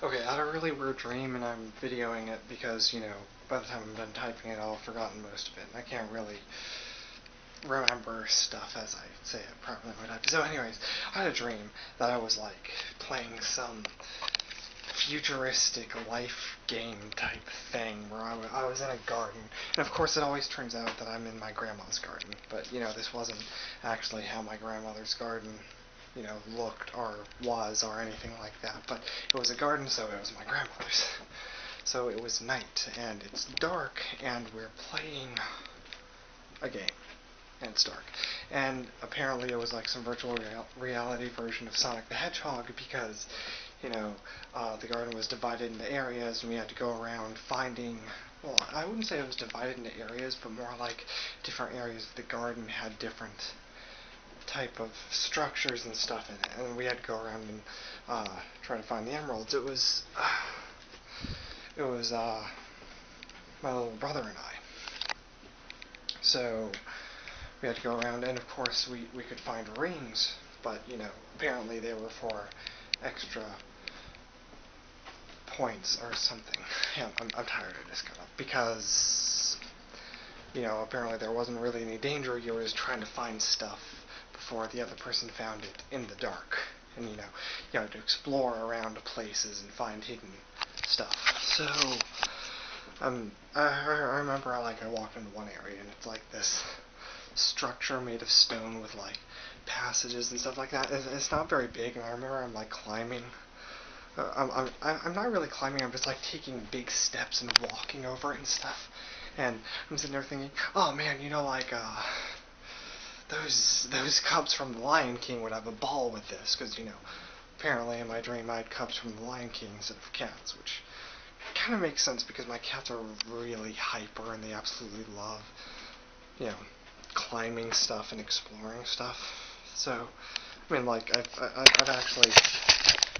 Okay, I had a really weird dream and I'm videoing it because, by the time I'm done typing it, I'll have forgotten most of it. And I can't really remember stuff as I say it properly when I type. So anyways, I had a dream that I was, playing some futuristic life game type thing where I was in a garden. And of course it always turns out that I'm in my grandma's garden. But, this wasn't actually how my grandmother's garden looked or was or anything like that. But it was a garden, so it was my grandmother's. So it was night, and it's dark, and we're playing a game, and it's dark. And apparently it was like some virtual reality version of Sonic the Hedgehog because, the garden was divided into areas, and we had to go around finding, well, I wouldn't say it was divided into areas, but more like different areas of the garden had different type of structures and stuff in it, and we had to go around and try to find the emeralds. It was my little brother and I. So we had to go around, and of course we could find rings, but apparently they were for extra points or something. Yeah, I'm tired of this kind of, because apparently there wasn't really any danger. You were just trying to find stuff before the other person found it in the dark. And you had to explore around places and find hidden stuff. So I remember I walked into one area, and it's like this structure made of stone with passages and stuff like that. It's not very big, and I remember I'm climbing. I'm not really climbing. I'm just taking big steps and walking over it and stuff. And I'm sitting there thinking, oh man, those cubs from the Lion King would have a ball with this, because apparently in my dream I had cubs from the Lion King instead of cats, which kind of makes sense because my cats are really hyper and they absolutely love climbing stuff and exploring stuff. So I mean, I've actually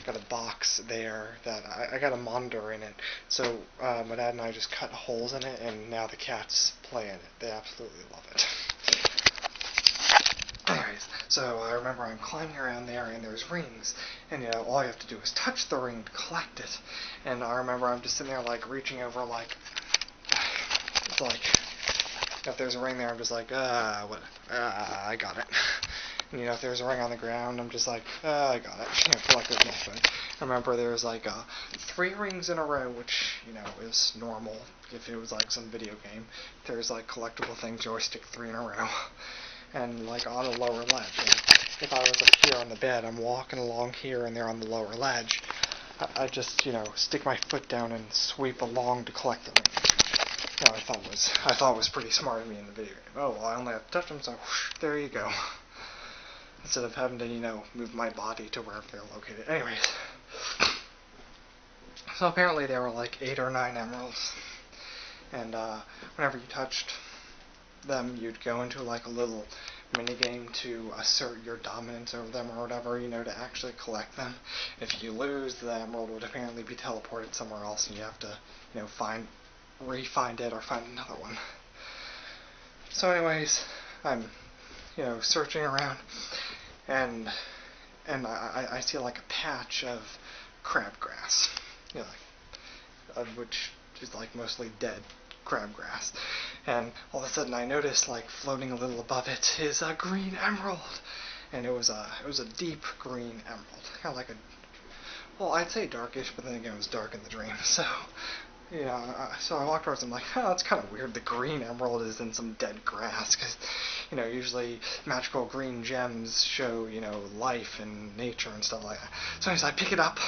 got a box there that I got a monitor in it. So my dad and I just cut holes in it, and now the cats play in it. They absolutely love it. Anyways, so I remember I'm climbing around there, and there's rings, and all you have to do is touch the ring to collect it. And I remember I'm just sitting there reaching over it's if there's a ring there, I'm just what? I got it. And if there's a ring on the ground, I'm just I got it. Collective method. I remember there was 3 rings in a row, which is normal if it was some video game. There's collectible things, joystick 3 in a row, and on a lower ledge. And if I was up here on the bed, I'm walking along here, and they're on the lower ledge. I just stick my foot down and sweep along to collect the ring. I thought it was pretty smart of me in the video game. Oh, well, I only have to touch them, so whoosh, there you go. Instead of having to, move my body to wherever they're located. Anyways. So apparently there were 8 or 9 emeralds. And whenever you touched them, you'd go into a little minigame to assert your dominance over them or whatever, to actually collect them. If you lose, the emerald would apparently be teleported somewhere else, and you have to, re-find it or find another one. So anyways, I'm, searching around, and I see a patch of crabgrass, which is mostly dead crabgrass. And all of a sudden I noticed floating a little above it is a green emerald, and it was a deep green emerald, kind of well, I'd say darkish, but then again it was dark in the dream. So so I walked towards him that's kind of weird. The green emerald is in some dead grass, because, usually magical green gems show, life and nature and stuff like that. So anyways, I pick it up,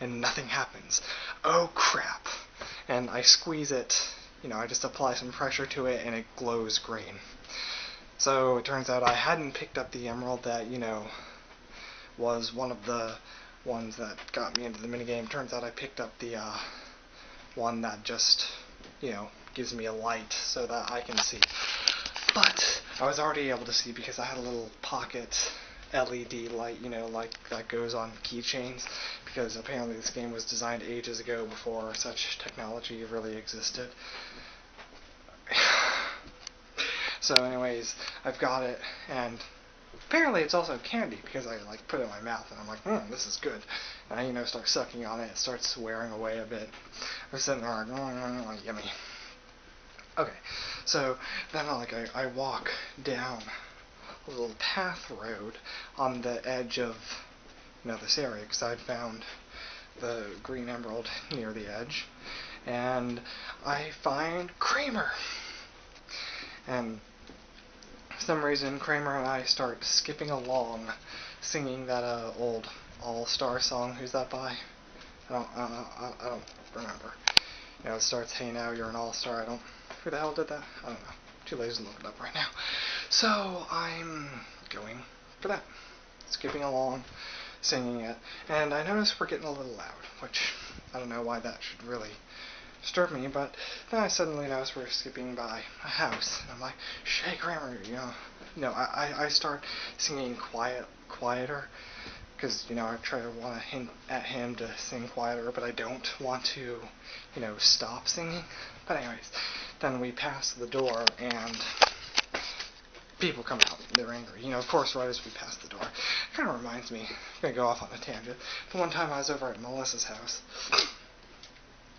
and nothing happens. Oh crap. And I squeeze it, I just apply some pressure to it, and it glows green. So it turns out I hadn't picked up the emerald that, was one of the ones that got me into the minigame. Turns out I picked up the, one that just, gives me a light so that I can see. But I was already able to see because I had a little pocket LED light, that goes on keychains, because apparently this game was designed ages ago before such technology really existed. So anyways, I've got it, and Apparently it's also candy because I like put it in my mouth and I'm like, this is good. And I, start sucking on it. It starts wearing away a bit. I'm sitting there like, yummy. Okay, so then I walk down a little path road on the edge of this area because I'd found the green emerald near the edge, and I find Kramer. And for some reason, Kramer and I start skipping along, singing that old All-Star song. Who's that by? I don't remember. It starts, "Hey now, you're an all-star." Who the hell did that? I don't know. Too lazy to look it up right now. So I'm going for that, skipping along, singing it, and I notice we're getting a little loud, which I don't know why that should really disturb me, but then I suddenly notice we're skipping by a house, and I'm like, "Hey Kramer, I start singing quieter, because, I try to want to hint at him to sing quieter, but I don't want to, stop singing. But anyways, then we pass the door, and people come out. They're angry. Of course, right as we pass the door. It kind of reminds me, I'm going to go off on a tangent. The one time I was over at Melissa's house,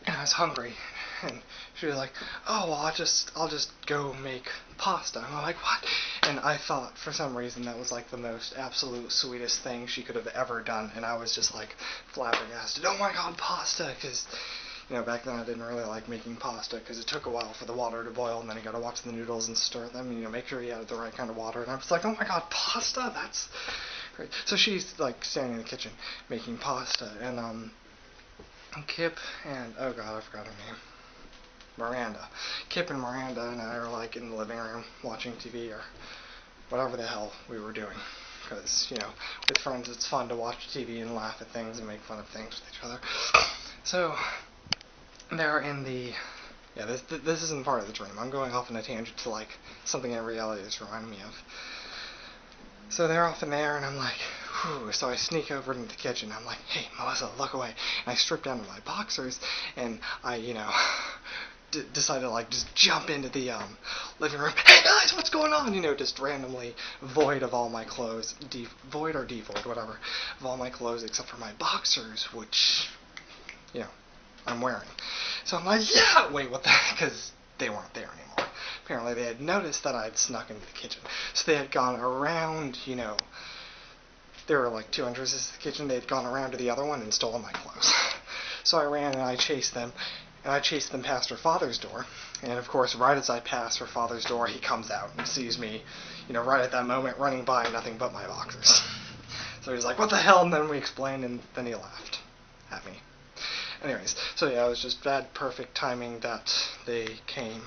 and I was hungry, and she was like, "Oh, well, I'll just go make pasta." And I'm like, "What?" And I thought, for some reason, that was like the most absolute sweetest thing she could have ever done, and I was just like flabbergasted. "Oh my god, pasta!" Because, back then I didn't really like making pasta because it took a while for the water to boil, and then you gotta watch the noodles and stir them, make sure you added the right kind of water. And I was like, "Oh my god, pasta? That's great." So she's like standing in the kitchen making pasta, and Kip and, oh god, I forgot her name. Miranda. Kip and Miranda and I are like in the living room watching TV or whatever the hell we were doing. Because, with friends it's fun to watch TV and laugh at things and make fun of things with each other. So, they're in the... Yeah, this isn't part of the dream. I'm going off on a tangent to like something in reality that's reminding me of. So they're off in there, and I'm like, whew. So I sneak over into the kitchen. I'm like, "Hey, Melissa, look away." And I strip down to my boxers, and I, decided to like just jump into the living room. "Hey guys, what's going on?" Just randomly void of all my clothes, void or devoid, whatever, of all my clothes except for my boxers, which, I'm wearing. So I'm like, "Yeah!" Wait, what the heck? Because they weren't there anymore. Apparently they had noticed that I'd snuck into the kitchen. So they had gone around, there were like two entrances to the kitchen. They had gone around to the other one and stolen my clothes. So I ran and I chased them. And I chased them past her father's door. And of course, right as I pass her father's door, he comes out and sees me, right at that moment, running by nothing but my boxers. So he's like, "What the hell?" And then we explained, and then he laughed at me. Anyways, so yeah, it was just bad, perfect timing that they came.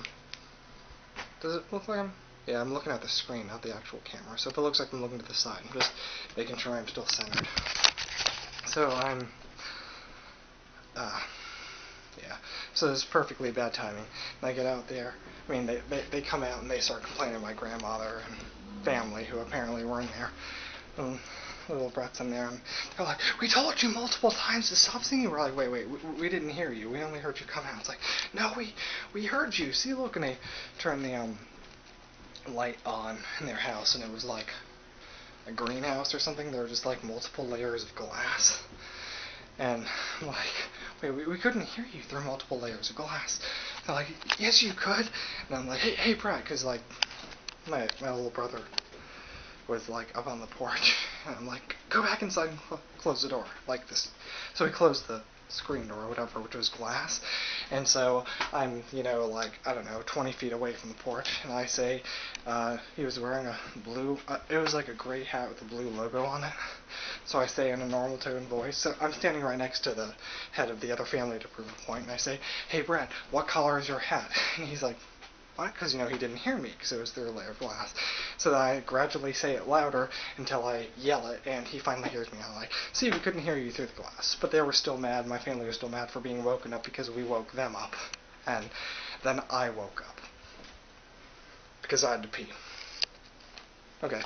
Does it look like I'm... Yeah, I'm looking at the screen, not the actual camera. So if it looks like I'm looking to the side, I'm just making sure I'm still centered. So I'm... yeah. So it's perfectly bad timing. And I get out there. I mean, they come out and they start complaining to my grandmother and family, who apparently weren't there. And the little brats in there, and they're like, "We told you multiple times to stop singing." We're like, wait, we didn't hear you. We only heard you come out. It's like, "No, we heard you. See, look." And they turn the light on in their house, and it was like a greenhouse or something. There were just like multiple layers of glass. And I'm like, "Wait, we couldn't hear you through multiple layers of glass." They're like, "Yes, you could." And I'm like, hey, Brad, because like my little brother was like up on the porch, and I'm like, "Go back inside and close the door," like this. So he closed the screen door or whatever, which was glass, and so I'm, like, I don't know, 20 feet away from the porch, and I say, he was wearing a blue, it was like a gray hat with a blue logo on it, so I say in a normal tone voice, so I'm standing right next to the head of the other family to prove a point, and I say, "Hey Brad, what color is your hat?" And he's like, "What?" Because, he didn't hear me because it was through a layer of glass. So then I gradually say it louder until I yell it, and he finally hears me. I'm like, "See, we couldn't hear you through the glass." But they were still mad. My family was still mad for being woken up because we woke them up. And then I woke up because I had to pee. Okay.